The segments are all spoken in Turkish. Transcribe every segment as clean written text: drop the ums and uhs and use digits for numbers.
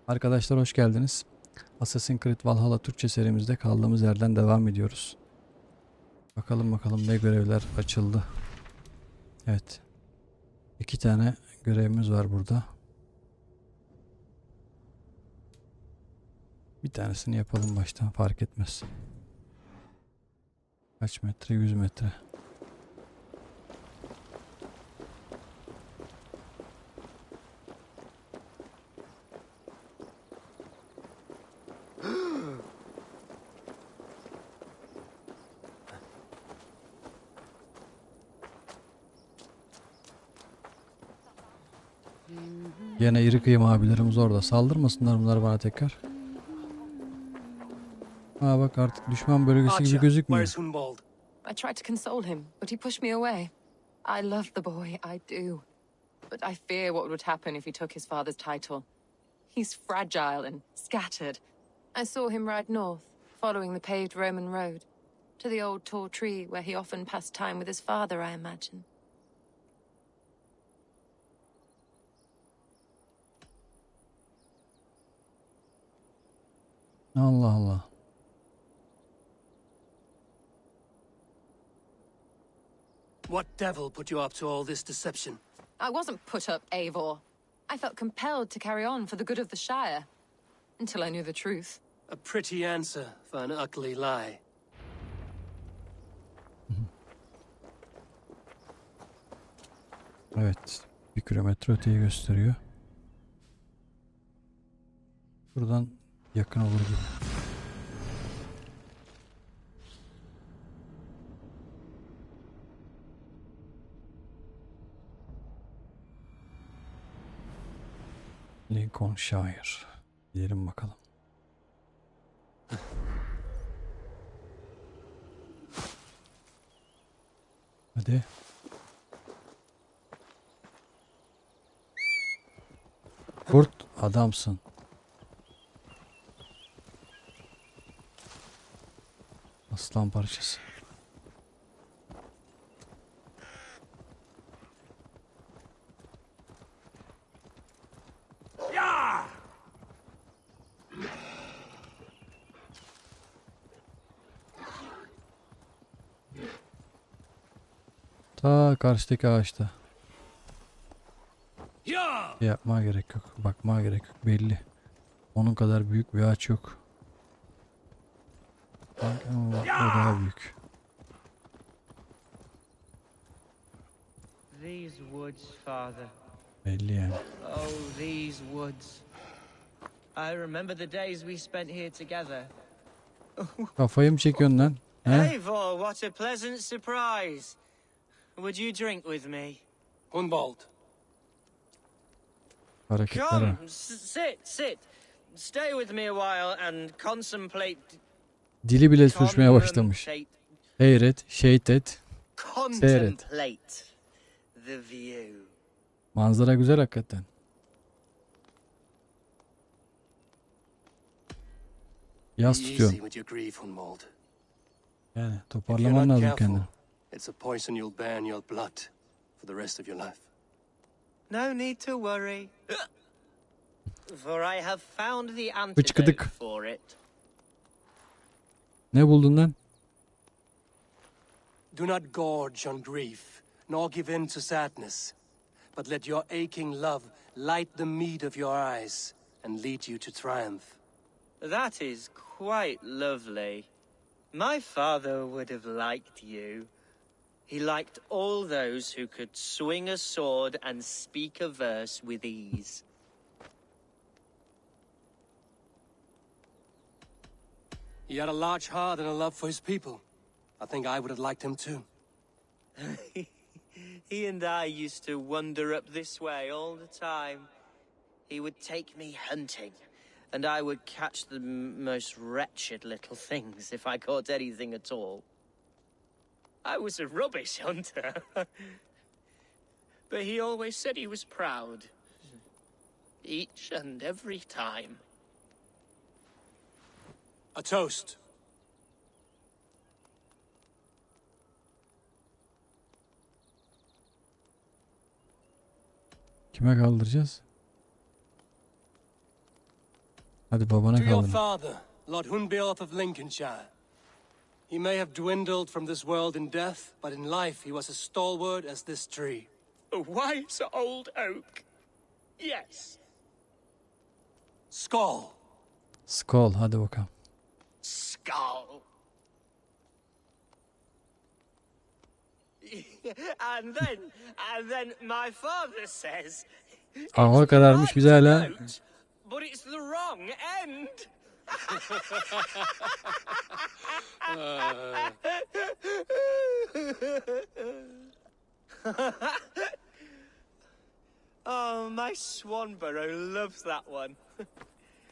Arkadaşlar hoş geldiniz. Assassin's Creed Valhalla Türkçe serimizde kaldığımız yerden devam ediyoruz. Bakalım ne görevler açıldı. Evet. 2 tane görevimiz var burada. Bir tanesini yapalım baştan, fark etmez. Kaç metre? 100 metre. Yine iri kıyım abilerimiz orada. Saldırmasınlar bunlar bana tekrar. Ha bak, artık düşman bölgesi gibi gözükmüyor. I tried to console him, but he pushed me away. I love the boy, I do. But I fear what would happen if he took his father's title. He's fragile and scattered. I saw him ride north, following the paved Roman road, to the old tall tree where he often passed time with his father, I imagine. Allah Allah. What devil put you up to all this deception? I wasn't put up, Eivor. I felt compelled to carry on for the good of the Shire, until I knew the truth. A pretty answer for an ugly lie. Evet. 1 kilometre öteyi gösteriyor. Buradan yakın olur gibi. Lincolnshire. Gidelim bakalım. Hadi. Kurt adamsın. Aslan parçası. Ta karşıdaki ağaçta. Yapmaya gerek yok. Bakmaya gerek yok. Belli. Onun kadar büyük bir ağaç yok. Ama bak, o daha büyük. These woods, Father. Belli yani. Oh, these woods. I remember the days we spent here together. Kafayı mı çekiyorsun lan? He? Eivor, what a pleasant surprise. Would you drink with me? Hunwald. Hareketlere. Come, sit. Stay with me a while and contemplate. Dili bile sürçmeye başlamış. Seyret, şehit et. Contemplate the view. Manzara güzel hakikaten. Yaz Easy tutuyorum. with your grief, Hunwald. Yani If you're toparlaman not lazım careful, kendini. it's a poison you'll bear in your blood for the rest of your life. No need to worry. For I have found the Bıçkıdık. antidote for it. Ne buldun lan? Do not gorge on grief, nor give in to sadness, but let your aching love light the mead of your eyes and lead you to triumph. That is quite lovely. My father would have liked you. He liked all those who could swing a sword and speak a verse with ease. He had a large heart and a love for his people. I think I would have liked him too. He and I used to wander up this way all the time. He would take me hunting, and I would catch the most wretched little things if I caught anything at all. I was a rubbish hunter. But he always said he was proud. Each and every time. A toast. Kime kaldıracağız? Hadi babana To your kaldın. father, Lord Hunbeorth of Lincolnshire. He may have dwindled from this world in death, but in life he was as stalwart as this tree. A wise old oak. Yes. Skull. Skol hadi bakalım. Skull. and then my father says, Hava kararmış biz hala. but it's the wrong end. Oh, my Swanborough loves that one.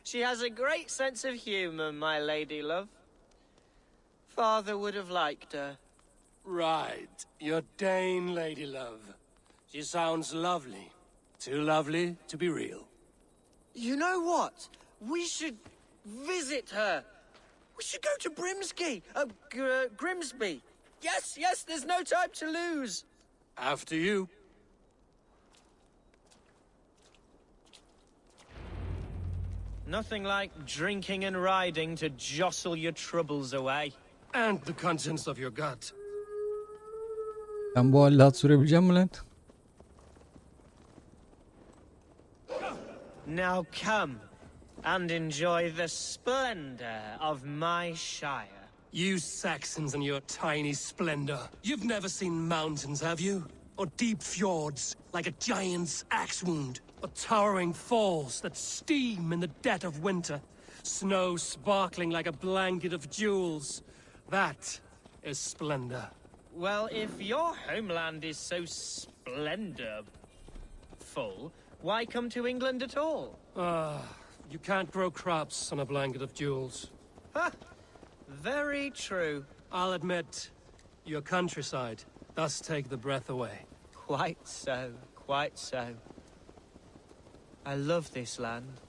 She has a great sense of humor, my lady love. Father would have liked her. Right. Your Dane lady love. She sounds lovely. Too lovely to be real. You know what? We should visit her. We should go to Grimsby. Yes, there's no time to lose. After you. Nothing like drinking and riding to jostle your troubles away. And the contents of your gut. Ben bu halde at sürebileceğim mi lan? Now come and enjoy the splendor of my shire. You Saxons and your tiny splendor. You've never seen mountains, have you? Or deep fjords, like a giant's axe wound? Or towering falls that steam in the dead of winter? Snow sparkling like a blanket of jewels? That is splendor. Well, if your homeland is so splendorful, why come to England at all? You can't grow crops on a blanket of jewels. Ha! Very true. I'll admit, your countryside does take the breath away. Quite so, quite so. I love this land.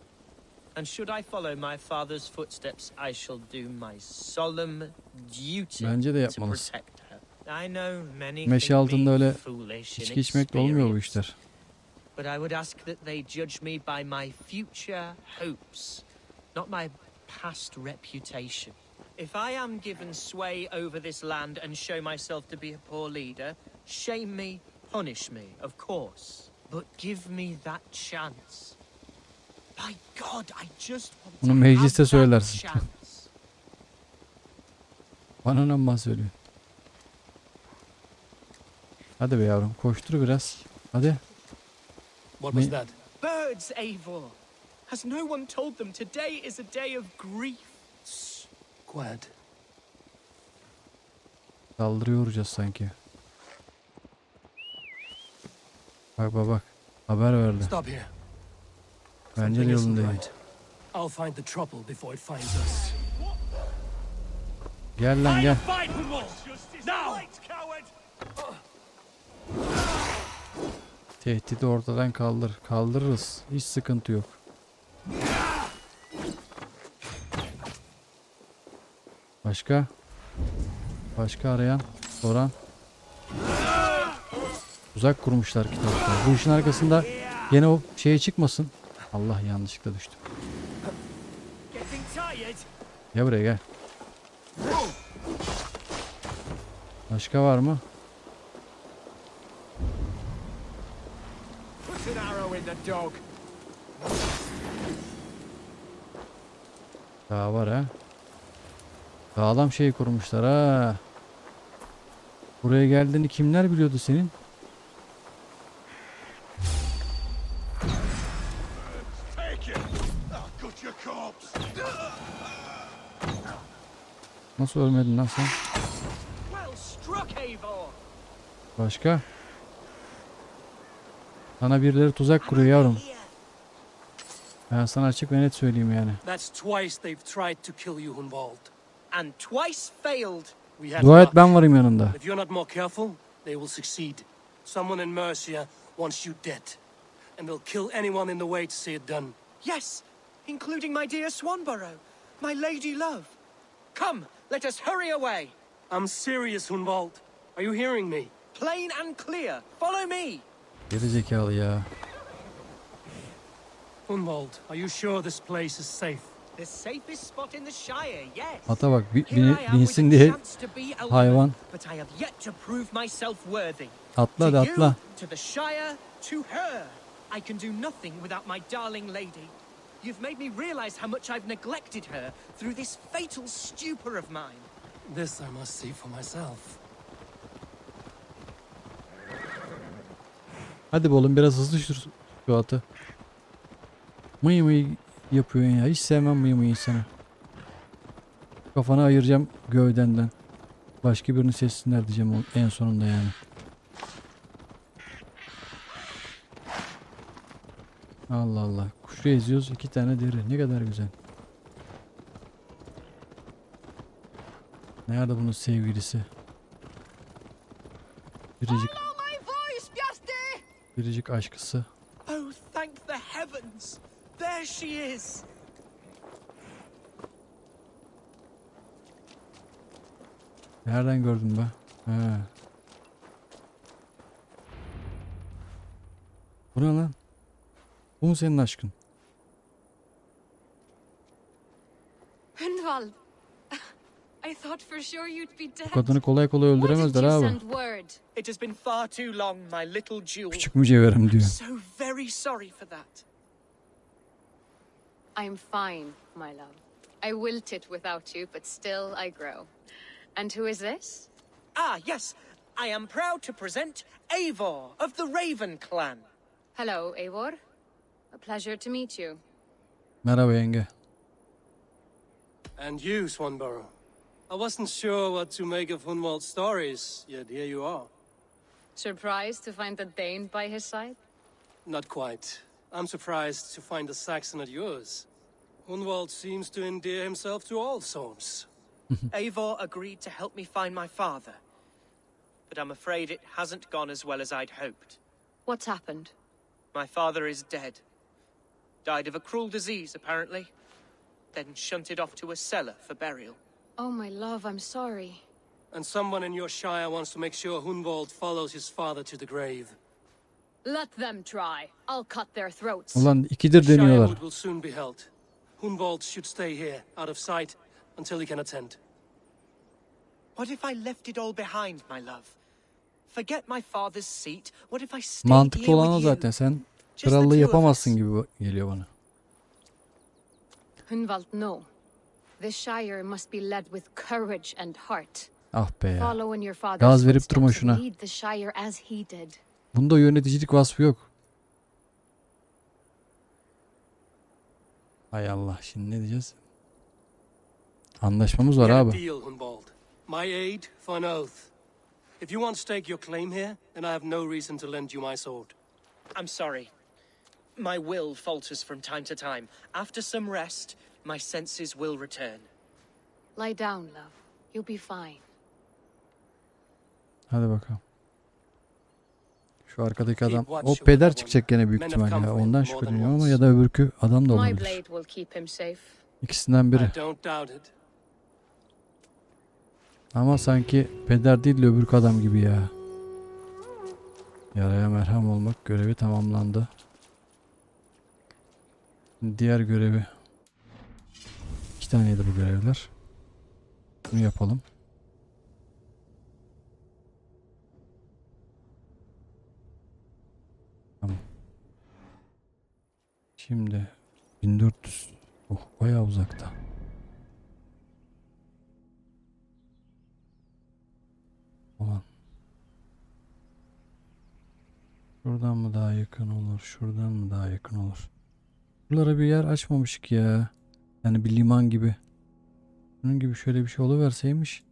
And should I follow my father's footsteps, I shall do my solemn duty Bence de to yapmalısın. protect her. I know many Meşe think altında me öyle foolish in içki içmekle olmuyor bu experience. işler. But I would ask that they judge me by my future hopes, not my past reputation. If I am given sway over this land and show myself to be a poor leader, shame me, punish me, of course. But give me that chance. By God, I just want Bunu to mecliste have that söylersin. chance. Bana ne mı söylüyor? Hadi be yavrum koştur biraz. Hadi. What was that? Birds, Eivor. Has no one told them today is a day of grief? Quad. Saldırıya uğrayacağız sanki. Bak bak bak. Haber verdi. Stop here. Bence de Something isn't yolundayım. right. I'll find the trouble before it finds us. Gel lan gel. Fight, now! Tehdidi ortadan kaldır. Kaldırırız. Hiç sıkıntı yok. Başka? Başka arayan, soran. Uzak kurmuşlar kitaplar. Bu işin arkasında yine o şeye çıkmasın. Allah yanlışlıkla düştüm. Gel buraya gel. Başka var mı? Daha var ha. Sağlam şey kurmuşlar ha. Buraya geldiğini kimler biliyordu senin? Nasıl ölmedin lan sen? Başka? Sana birileri tuzak kuruyor yavrum. Ben sana açık ve net söyleyeyim yani. That's twice they've tried to kill you, Hunwald. And twice failed. We had Dua et luck. ben varım yanında. If you're not more careful, they will succeed. Someone in Mercia wants you dead. And they'll kill anyone in the way to see it done. Yes, including my dear Swanborough, my lady love. Come, let us hurry away. I'm serious, Hunwald. Are you hearing me? Plain and clear. Follow me. Geri zekalı ya. Hunwald, are you sure this place is safe? The safest spot in the Shire, yes. Ata bak Here I am with binsin a diye chance to be a hayvan. woman, but I have yet to prove myself worthy. Atla hadi To atla. you, to the Shire, to her. I can do nothing without my darling lady. You've made me realize how much I've neglected her through this fatal stupor of mine. This I must see for myself. Hadi be oğlum biraz hızlı sür şu atı. Mıy mıy yapıyorsun ya. Hiç sevmem mıy mıy insanı. Kafanı ayıracağım gövdenden. Başka birini seçsinler diyeceğim en sonunda yani. Allah Allah. Kuşu eziyoruz. 2 tane deri. Ne kadar güzel. Nerede bunun sevgilisi? Biricik aşkısı. Oh, thank the heavens! There she is! Nereden gördün be? He. Bu ne lan? Bu mu senin aşkın? Ünal, I thought for sure you'd be Bu dead. kadını kolay kolay Why did öldüremezler you abi. send word? It has been far too long, my little jewel. Küçük mücevherim diyor. So very sorry for that. I'm fine, my love. I wilted without you, but still I grow. And who is this? Ah, yes. I am proud to present Eivor of the Raven clan. Hello, Eivor. A pleasure to meet you. Merhaba yenge. And you, Swanborough. I wasn't sure what to make of Hunwald's stories, yet here you are. Surprised to find the Dane by his side? Not quite. I'm surprised to find a Saxon at yours. Hunwald seems to endear himself to all sorts. Eivor agreed to help me find my father. But I'm afraid it hasn't gone as well as I'd hoped. What's happened? My father is dead. Died of a cruel disease, apparently. Then shunted off to a cellar for burial. Oh, my love, I'm sorry. And someone in your shire wants to make sure Hunwald follows his father to the grave. Let them try. I'll cut their throats. Ulan ikidir deniyorlar. Shirewood will soon be held. Hunwald should stay here, out of sight, until he can attend. What if I left it all behind, my love? Forget my father's seat. What if I stayed Mantıklı here olan o with you? zaten. Sen Just the krallığı two of yapamazsın us. gibi geliyor bana. Hunwald, no. The Shire must be led with courage and heart. Ah be ya. Follow in your father's Gaz verip durma footsteps. şuna. Lead the Shire as he did. Bunda yöneticilik vasfı yok. Hay Allah, şimdi ne diyeceğiz? Anlaşmamız var We had a abi. deal, Hunwald. My aid for an oath. If you want to stake your claim here, then I have no reason to lend you my sword. I'm sorry. My will falters from time to time. After some rest, my senses will return. Lie down, love. You'll be fine. Hadi bakalım. Şu arkadaki adam. O peder çıkacak gene büyük ihtimalle ya. Ondan şüpheleniyorum ama ya da öbürkü adam da My olabilir. blade will keep him safe. İkisinden biri. I don't doubt it. Ama sanki peder değil de öbürkü adam gibi ya. Yaraya merhem olmak görevi tamamlandı. Diğer görevi. 2 taneydi bu görevler. Bunu yapalım. Tamam. Şimdi 1400. Oh, bayağı uzakta. Ulan. Şuradan mı daha yakın olur? Şuradan mı daha yakın olur? Buralara bir yer açmamışık ya. Yani bir liman gibi. Bunun gibi şöyle bir şey oluverseymiş.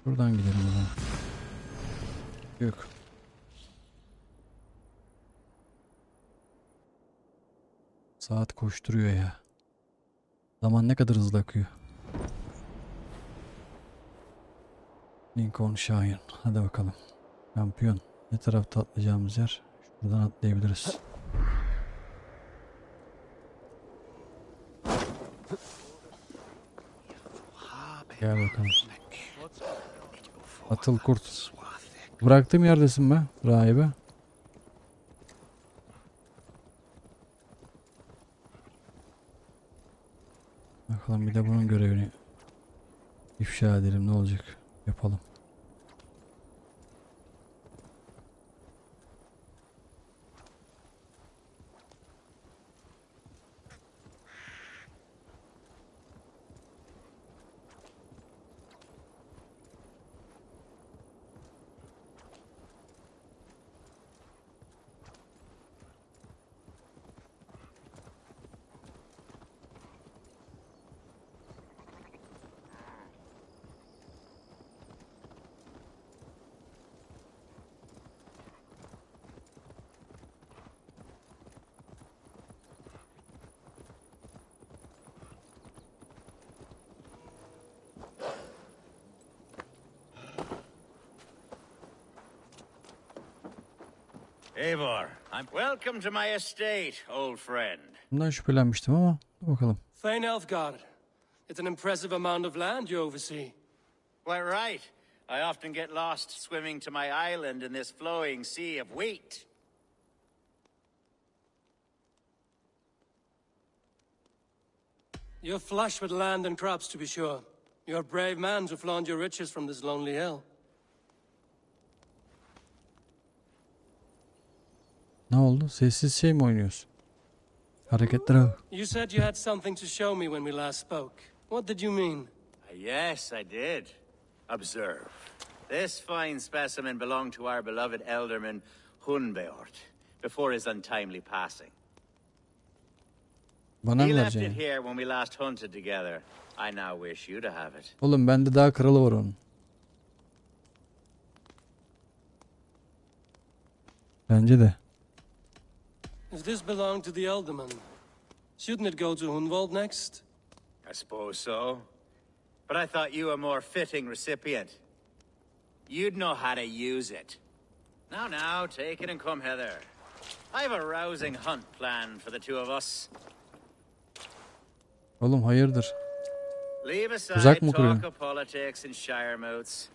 Buradan gidelim o zaman. Yok. Saat koşturuyor ya. Zaman ne kadar hızlı akıyor. Lincoln Şahin. Hadi bakalım. Şampiyon. Ne tarafta atlayacağımız yer? Şuradan atlayabiliriz. Gel bakalım. Atıl kurt. Bıraktığım yerdesin be rahibe. Bakalım bir de bunun görevini ifşa edelim, ne olacak? Yapalım. Eivor, welcome to my estate, old friend. Bundan şüphelenmiştim ama dur bakalım. Thane Elfgar. It's an impressive amount of land you oversee. Quite right. I often get lost swimming to my island in this flowing sea of wheat. You're flush with land and crops, to be sure. You're a brave man to flaunt your riches from this lonely hill. Ne oldu? Sessiz şey mi oynuyorsun? Hareketlere bak. You said you had something to show me when we last spoke. What did you mean? Yes, I did. Observe. This fine specimen belonged to our beloved elderman Hunbeort before his untimely passing. Bana He mı left it vereceksin? here when we last hunted together. I now wish you to have it. Oğlum bende daha kralı var onun. Bence de. If this belonged to the Elderman, shouldn't it go to Hunwald next? I suppose so. But I thought you a more fitting recipient. You'd know how to use it. Now, take it and come hither. I have a rousing hunt planned for the two of us. Oğlum hayırdır? Leave Tuzak aside mı kuruyorsun? talk of politics and shire moots.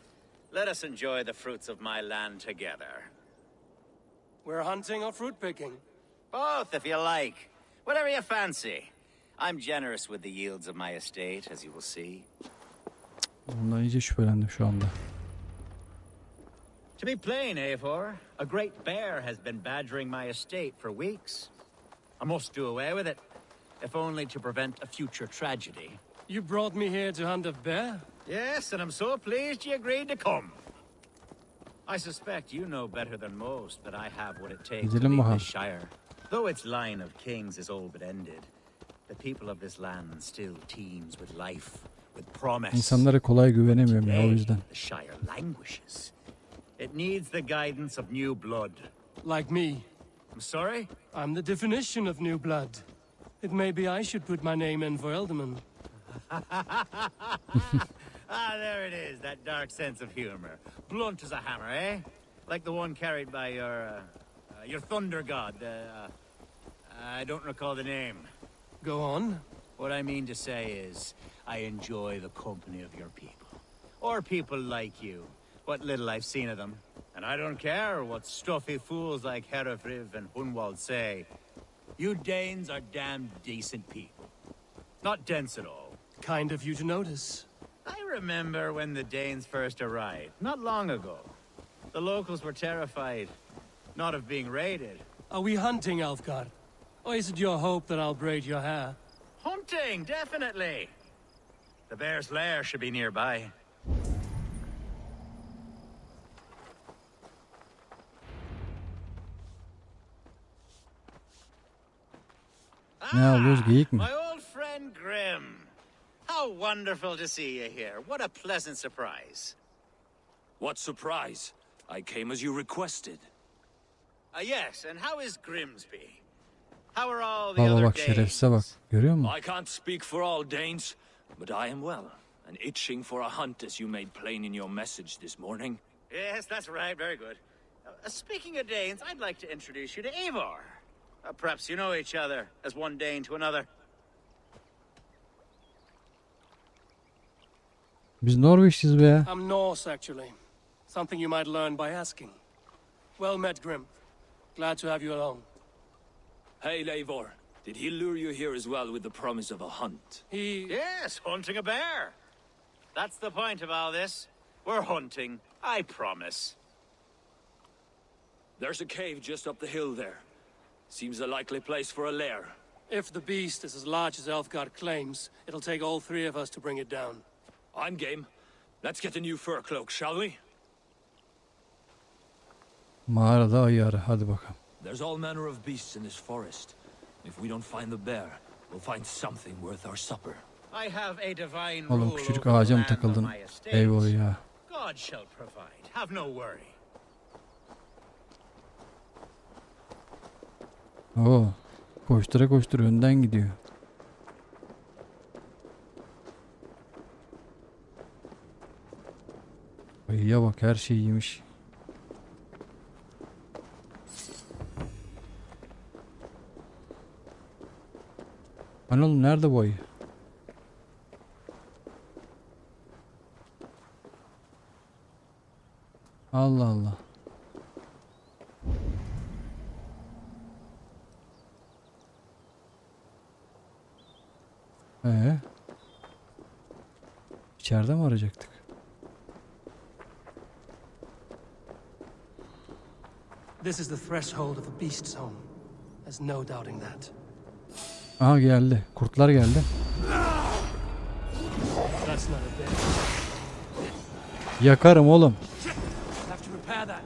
Let us enjoy the fruits of my land together. We're hunting or fruit picking? Both, if you like. Whatever you fancy. I'm generous with the yields of my estate, as you will see. Bundan iyice şüphelendim şu anda. To be plain, Eivor, a great bear has been badgering my estate for weeks. I must do away with it, if only to prevent a future tragedy. You brought me here to hunt a bear? Yes, and I'm so pleased you agreed to come. I suspect you know better than most that I have what it takes to Gidelim lead bakalım. this shire. Though its line of kings is all but ended, the people of this land still teems with life, with promise. İnsanlara kolay güvenemiyorum ya, o Today, yüzden. the shire languishes. It needs the guidance of new blood. Like me. I'm sorry? I'm the definition of new blood. It may be I should put my name in for Elderman. There it is, that dark sense of humor. Blunt as a hammer, eh? Like the one carried by your thunder god. I don't recall the name. Go on. What I mean to say is, I enjoy the company of your people. Or people like you. What little I've seen of them. And I don't care what stuffy fools like Herefriv and Hunwald say. You Danes are damn decent people. Not dense at all. Kind of you to notice. I remember when the Danes first arrived, not long ago. The locals were terrified, not of being raided. Are we hunting, Alfgar? Or is it your hope that I'll braid your hair? Hunting, definitely. The bear's lair should be nearby. Ne alıyoruz, geyik mi? My old friend Grim. How wonderful to see you here. What a pleasant surprise. What surprise! I came as you requested. Yes, and how is Grimsby? How are all the Baba other bak, şerefsize bak. Danes? Görüyor musun? I can't speak for all Danes, but I am well, and itching for a hunt as you made plain in your message this morning. Yes, that's right. Very good. Speaking of Danes, I'd like to introduce you to Eivor. Perhaps you know each other as one Dane to another. Biz Norveçliyiz be ya. I'm Norse, actually. Something you might learn by asking. Well met, Grim. Glad to have you along. Hail, Eivor. Did he lure you here as well with the promise of a hunt? Yes, hunting a bear. That's the point of all this. We're hunting, I promise. There's a cave just up the hill there. Seems a likely place for a lair. If the beast is as large as Elfgard claims, it'll take all three of us to bring it down. I'm game. Let's get a new fur cloak, shall we? Mağarada ayı ara. Hadi bakalım. There's all manner of beasts in this forest. If we don't find the bear, we'll find something worth our supper. I have a divine Oğlum rule küçücük over the ağaca mı land on takıldın? my estate. Eyvah ya. God shall provide. Have no worry. Oo. Koştura koştura önden gidiyor. Ayıya bak, her şeyi yemiş. Hani oğlum, nerede bu ayı? Allah Allah. İçeride mi arayacaktık? This is the threshold of the beast's home. There's no doubting that. Aha, geldi. Kurtlar geldi. That's not a bear. Yakarım oğlum. Have to repair that.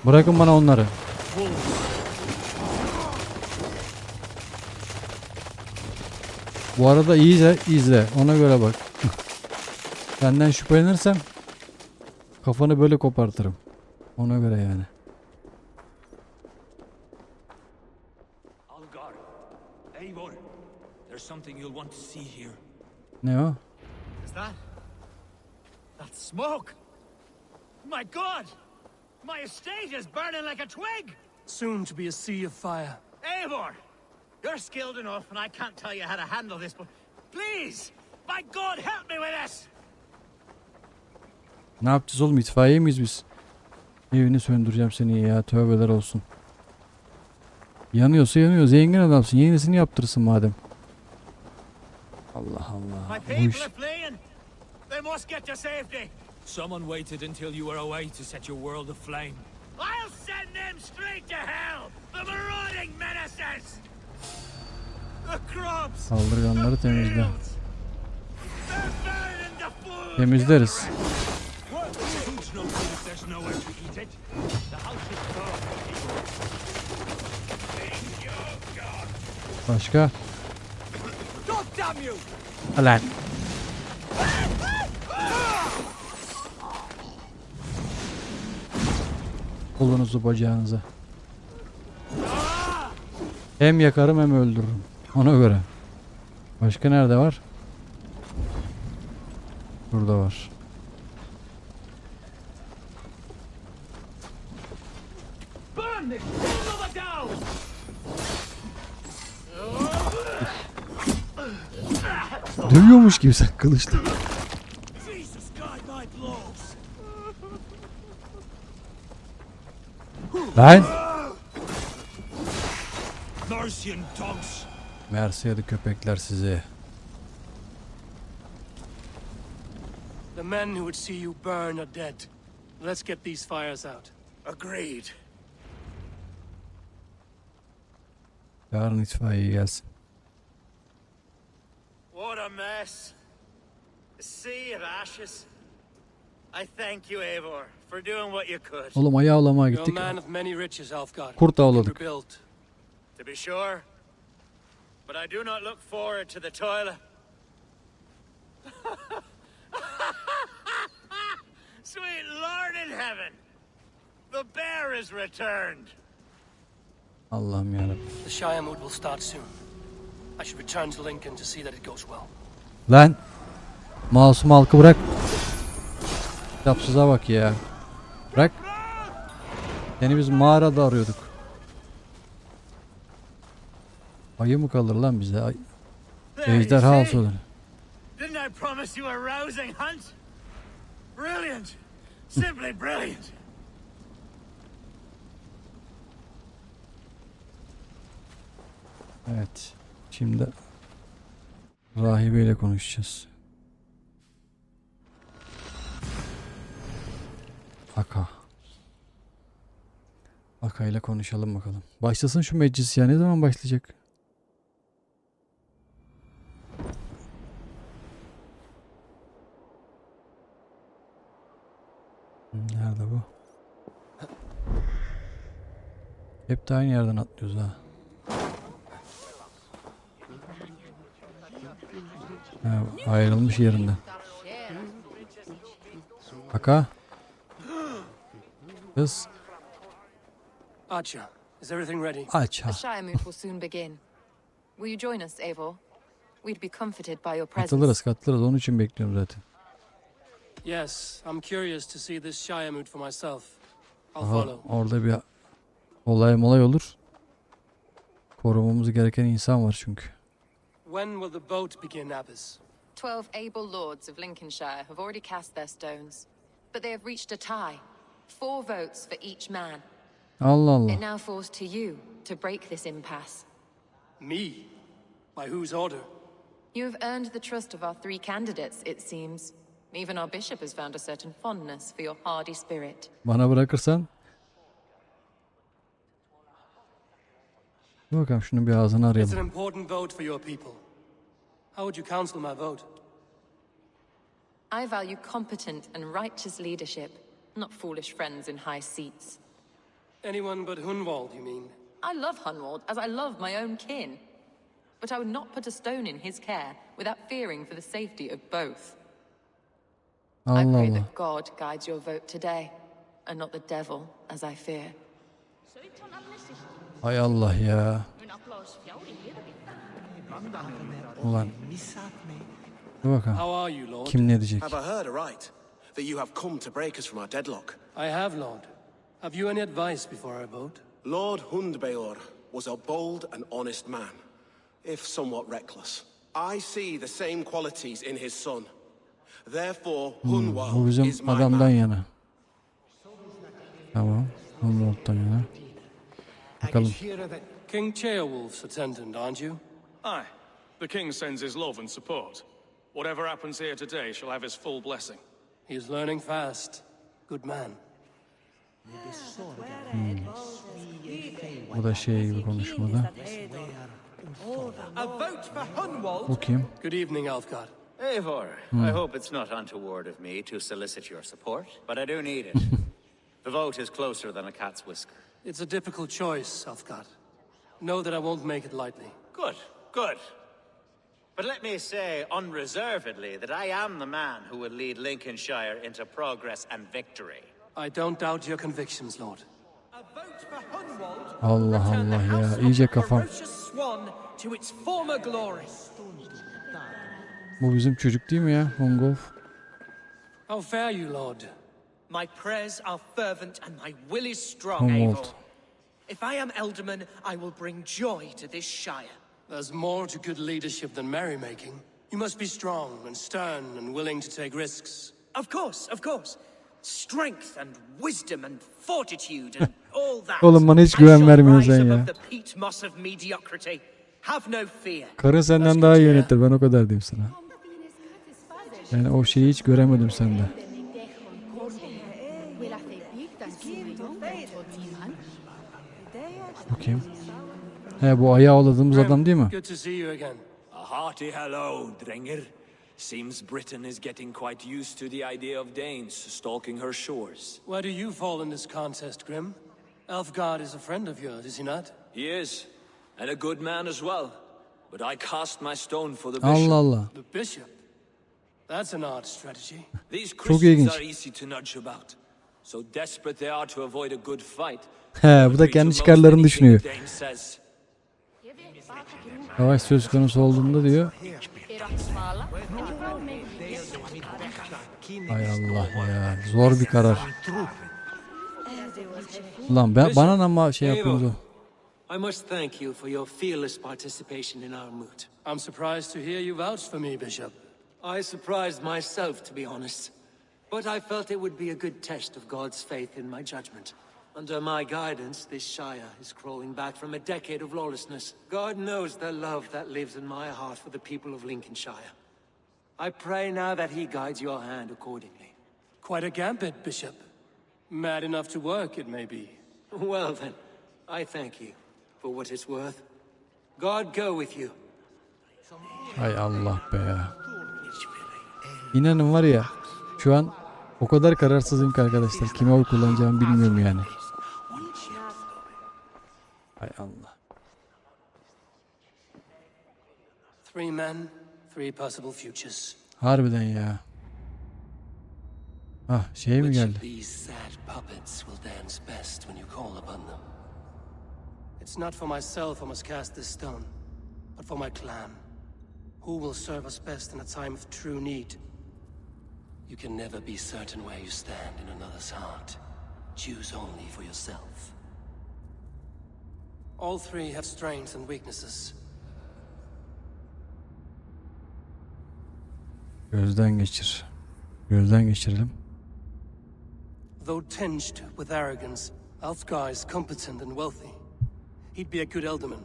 Bırakın bana onları. Bu arada iyi izle. Ona göre bak. Senden şüphelenirsem kafanı böyle kopartırım. Ona göre yani. Algar, Eivor, there's something you'll want to see here. Ne o? Is that? That's smoke! My God! My estate is burning like a twig! Soon to be a sea of fire. Eivor! You're skilled enough, and I can't tell you how to handle this, but please! By God, help me with this! Ne yapacağız oğlum? İtfaiye miyiz biz? Evini söndüreceğim seni ya. Tövbeler olsun. Yanıyorsa yanıyor. Zengin adamsın. Yenisini yaptırırsın madem. Allah Allah. My Bu people iş... are fleeing! They must get to safety! Someone waited until you were away to set your world aflame. I'll send them straight to hell! The marauding menaces! The crops! Saldırganları temizle. They're burning the food! Temizleriz. Food's no good if there's nowhere to eat it. The house is full. Thank you, God. Başka? God damn you! Lan. Kolunuzu bacağınıza. Hem yakarım hem öldürürüm. Ona göre. Başka nerede var? Burada var. Burn this son of a down! Dövüyormuş gibi sen kılıçla. Jesus, guide my blows! Lan! Mercian dogs! Mersiyadı köpekler sizi. The men who would see you burn are dead. Let's get these fires out. Agreed. Yarın itfaiye gelsin. What a mess. A sea of ashes. I thank you, Eivor, for doing what you could. Oğlum ayı avlamaya You're a gittik. man of many riches, Elfgard. Kurt avladık. Rebuild. To be sure. But I do not look forward to the toil. Sweet Lord in heaven. The bear is returned. Allah'ım yarabbim. The Shire mood will start soon. I should return to Lincoln to see that it goes well. Lan! Masum halkı bırak. Kitapsıza bak ya. Bırak. Seni biz mağarada arıyorduk. Ayı mı kalır lan bize? Ay. There you Ejderha see. olsa olur. Didn't I promise you a rousing hunt? Brilliant. Simply brilliant. Evet. Şimdi rahibeyle konuşacağız. Aka ile konuşalım bakalım. Başlasın şu meclis ya. Ne zaman başlayacak? Nerede bu? Hep de aynı yerden atlıyoruz ha. Ayrılmış yerinden. Aka. Kız. Archer, is everything ready? Aç ha. The Shire move will soon begin. Will you join us, Eivor? We'd be comforted by your presence. Katılırız. Onun için bekliyorum zaten. Yes, I'm curious to see this Shire mood for myself. I'll Aha, follow. orada bir olay olur. Korumamız gereken insan var çünkü. When will the boat begin, Abbess? 12 able lords of Lincolnshire have already cast their stones, but they have reached a tie. 4 votes for each man. Allah Allah. It now falls to you to break this impasse. Me? By whose order? You have earned the trust of our 3 candidates, it seems. Even our bishop has found a certain fondness for your hardy spirit. Bana bırakırsan. Dur bakalım şunun bir ağzını It's an arayalım. important vote for your people. How would you counsel my vote? I value competent and righteous leadership, not foolish friends in high seats. Anyone but Hunwald, you mean? I love Hunwald as I love my own kin. But I would not put a stone in his care without fearing for the safety of both. I Allah pray Allah. that God guides your vote today, and not the devil, as I fear. Hay Allah ya. Ulan. Dur bakalım. How are you, Lord? Kim ne diyecek? Have I heard aright that you have come to break us from our deadlock? I have, Lord. Have you any advice before I vote? Lord Hundbeor was a bold and honest man, if somewhat reckless. I see the same qualities in his son. Therefore, Bu Hunwald bizim is my adamdan man. yana. Tamam. Hunwald'dan yana. Bakalım. King Ceolwulf's attendant, aren't you? Aye. The king sends his love and support. Whatever happens here today shall have his full blessing. He is learning fast. Good man. Bu da şey gibi konuşmada. Bu kim? Good evening, Alfgard. Eivor, I hope it's not untoward of me to solicit your support, but I do need it. The vote is closer than a cat's whisker. It's a difficult choice, Alfgard. Know that I won't make it lightly. Good, good. But let me say unreservedly that I am the man who will lead Lincolnshire into progress and victory. I don't doubt your convictions, Lord. Allah Allah ya. İyice kafam. Bu bizim çocuk değil mi ya? Hongolf. How fare you, Lord? My prayers are fervent and my will is strong, Hunwald. Eivor. If I am Elderman, I will bring joy to this shire. There's more to good leadership than merrymaking. You must be strong and stern and willing to take risks. Of course, of course. Strength and wisdom and fortitude and all that. Oğlum bana hiç I güven shall vermiyorsun rise sen ya. above the peat moss of mediocrity. Have no fear. Karın senden daha iyi yönetir. Ben o kadar diyeyim sana. Yani o şeyi hiç göremedim sende. Bakayım. He bu ayağı oladığımız adam değil mi? Good to see you again. A hearty hello, Drenger. Seems Britain is getting quite used to the idea of Danes stalking her shores. Where do you fall in this contest, Grim? Elfgard is a friend of yours, is he not? He is, and a good man as well. But I cast my stone for the bishop. Allah Allah. The bishop? That's an odd strategy. These Çok Christians ilginç. are easy to nudge about. So desperate they are to avoid a good fight. He bu da kendi çıkarlarını düşünüyor. Dane says. Savaş söz konusu olduğunda diyor. Hay Allah ya. Zor bir karar. Ulan bana ama şey yapıyordu. I must thank you for your fearless participation in our moot. I'm surprised to hear you vouch for me, Bishop. I surprised myself, to be honest. But I felt it would be a good test of God's faith in my judgment. Under my guidance, this Shire is crawling back from a decade of lawlessness. God knows the love that lives in my heart for the people of Lincolnshire. I pray now that he guides your hand accordingly. Quite a gambit, Bishop. Mad enough to work, it may be. Well then, I thank you for what it's worth. God go with you. Hay Allah be ya. İnanın var ya, şu an o kadar kararsızım ki arkadaşlar. Kime oy kullanacağımı bilmiyorum yani. Hay Allah. 3 men, 3 possible futures. Harbiden ya. Ah şey mi Which geldi? of these sad puppets will dance best when you call upon them? It's not for myself I must cast this stone, but for my clan. Who will serve us best in a time of true need? You can never be certain where you stand in another's heart. Choose only for yourself. All 3 have strengths and weaknesses. Gözden geçir. Gözden geçirelim. Though tinged with arrogance, Alfgar is competent and wealthy. He'd be a good alderman,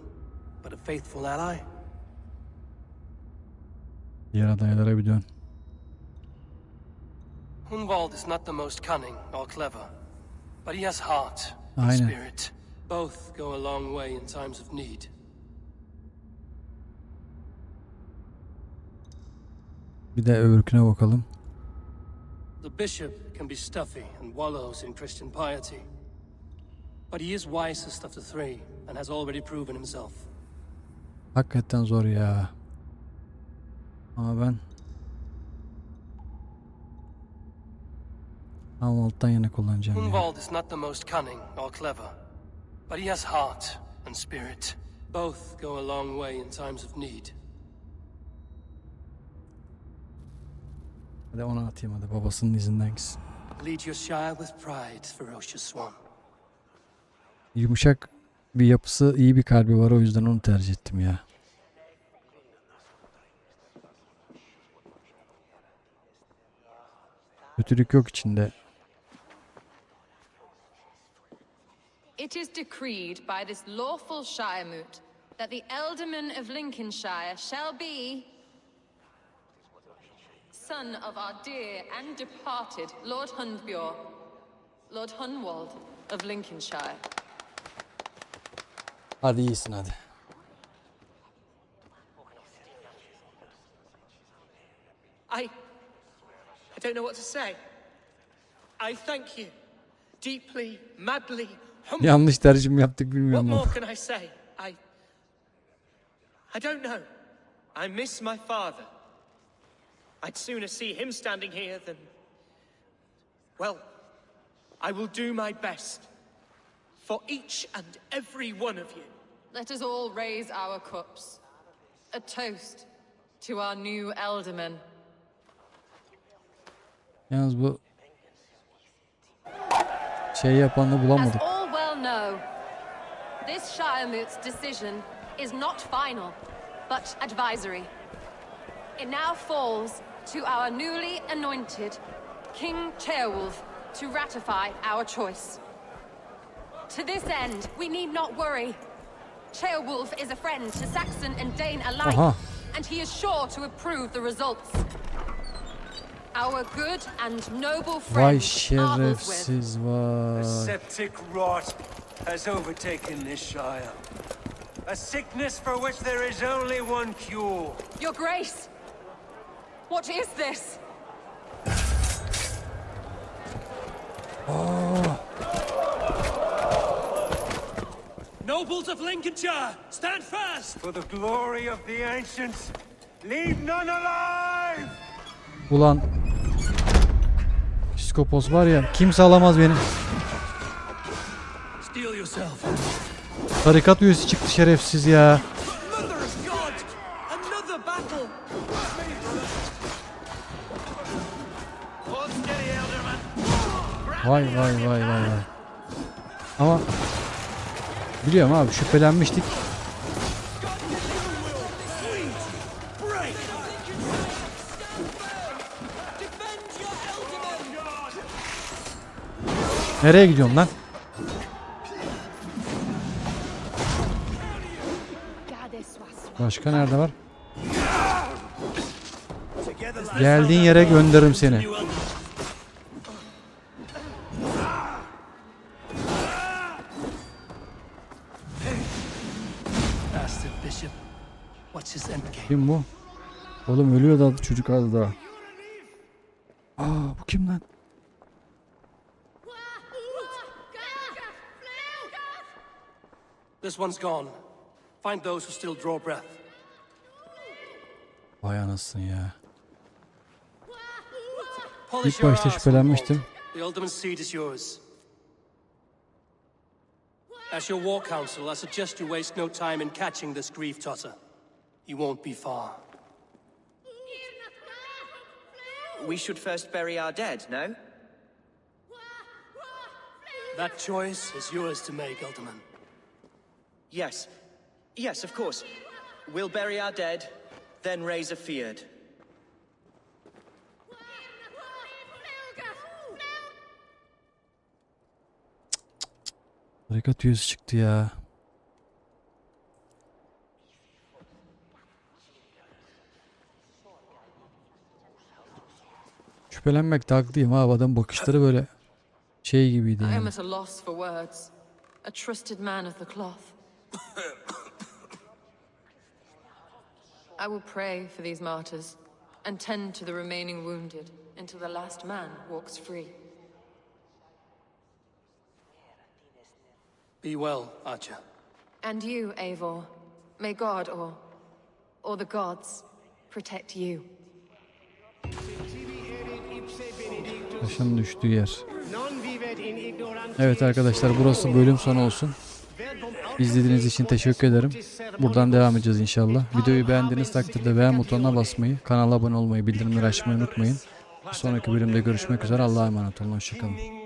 but a faithful ally. Diğer adaylara bir dön. Hunwald is not the most cunning or clever, but he has heart and Aynen. spirit. Both go a long way in times of need. Bir de öbürküne bakalım. The bishop can be stuffy and wallows in Christian piety, but he is wisest of the 3 and has already proven himself. Hakikaten zor ya. Ama ben alttan yana kullanacağım ya. Hunwald is not the most cunning or clever, but he has heart and spirit. Both go a long way in times of need. Hadi ona atayım hadi, babasının izinden gitsin. Lead your shire with pride, ferocious swan. Yumuşak bir yapısı, iyi bir kalbi var, o yüzden onu tercih ettim ya. Kötülük yok içinde. It is decreed by this lawful Shiremoot that the Alderman of Lincolnshire shall be son of our dear and departed Lord Hundbjorn, Lord Hunwald of Lincolnshire. Hadi iyisin hadi. I don't know what to say. I thank you. Deeply, madly, humbly. Yanlış tercih yaptık What bilmiyorum ama. more can I say? I don't know. I miss my father. I'd sooner see him standing here than... Well, I will do my best for each and every one of you. Let us all raise our cups. A toast to our new alderman. Yalnız bu şey yapanı bulamadık. As all well know, this Shiremoot's decision is not final, but advisory. It now falls to our newly anointed King Ceolwulf to ratify our choice. To this end, we need not worry. Ceolwulf is a friend to Saxon and Dane alike, Aha. and he is sure to approve the results. Our good and noble Vay friend Arthur's with. şerefsiz vay. Septic rot has overtaken this shire. A sickness for which there is only one cure. Your Grace, what is this? Nobles of Lincolnshire, stand fast! For the glory of the ancients, leave none alive! Ulan psikopos var ya, kimse alamaz beni. Steel yourself. Tarikat üyesi çıktı şerefsiz ya. Mother of God! Another battle! Hold steady, Elderman. Vay vay vay vay vay. Ama biliyorum abi, şüphelenmiştik. Nereye gidiyorsun lan? Başka nerede var? Geldiğin yere gönderirim seni. Kim bu? Oğlum ölüyor da çocuk az daha. Aa, bu kim lan? This one's gone. Find those who still draw breath. Vay anasını ya. Polish İlk your başta arse, şüphelenmiştim. Old. The ultimate seat is yours. As your war council, I suggest you waste no time in catching this grief tosser. He won't be far. We should first bury our dead, no? That choice is yours to make, Alderman. Yes. Yes, of course. We'll bury our dead, then raise a feard. Harekat üyesi çıktı ya. Şüphelenmekte haklıyım abi, adam bakışları böyle şey gibiydi I am yani. at a loss for words. A trusted man of the cloth. I will pray for these martyrs and tend to the remaining wounded until the last man walks free. Be well, Archer. And you, Eivor, may God or the gods protect you. Taşın düştüğü yer. Evet arkadaşlar, burası bölüm sonu olsun. İzlediğiniz için teşekkür ederim. Buradan devam edeceğiz inşallah. Videoyu beğendiğiniz takdirde beğen butonuna basmayı, kanala abone olmayı, bildirimleri açmayı unutmayın. Bir sonraki bölümde görüşmek üzere. Allah'a emanet olun. Hoşçakalın.